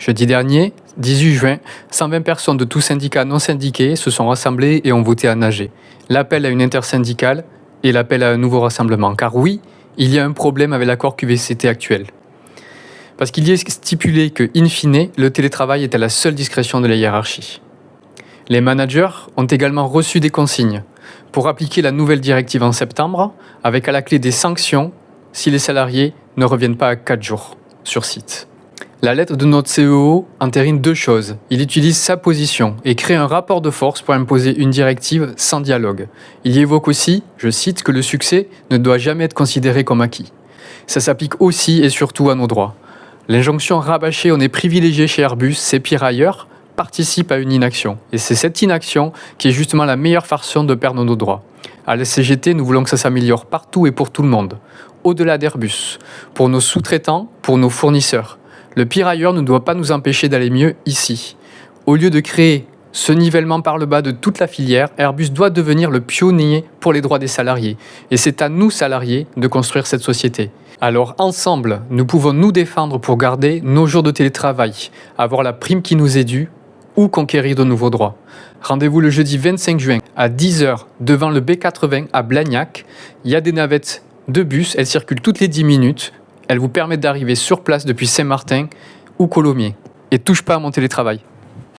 Jeudi dernier, 18 juin, 120 personnes de tous syndicats non syndiqués se sont rassemblées et ont voté à nager. L'appel à une intersyndicale et l'appel à un nouveau rassemblement. Car oui, il y a un problème avec l'accord QVCT actuel. Parce qu'il y est stipulé que, in fine, le télétravail est à la seule discrétion de la hiérarchie. Les managers ont également reçu des consignes pour appliquer la nouvelle directive en septembre, avec à la clé des sanctions si les salariés ne reviennent pas à 4 jours sur site. La lettre de notre CEO entérine 2 choses. Il utilise sa position et crée un rapport de force pour imposer une directive sans dialogue. Il y évoque aussi, je cite, que le succès ne doit jamais être considéré comme acquis. Ça s'applique aussi et surtout à nos droits. L'injonction rabâchée « on est privilégié chez Airbus, c'est pire ailleurs » participe à une inaction. Et c'est cette inaction qui est justement la meilleure façon de perdre nos droits. À la CGT, nous voulons que ça s'améliore partout et pour tout le monde. Au-delà d'Airbus, pour nos sous-traitants, pour nos fournisseurs. Le pire ailleurs ne doit pas nous empêcher d'aller mieux ici. Au lieu de créer ce nivellement par le bas de toute la filière, Airbus doit devenir le pionnier pour les droits des salariés. Et c'est à nous, salariés, de construire cette société. Alors ensemble, nous pouvons nous défendre pour garder nos jours de télétravail, avoir la prime qui nous est due ou conquérir de nouveaux droits. Rendez-vous le jeudi 25 juin à 10h devant le B80 à Blagnac. Il y a des navettes de bus, elles circulent toutes les 10 minutes. Elles vous permettent d'arriver sur place depuis Saint-Martin ou Colomiers. Et touche pas à mon télétravail.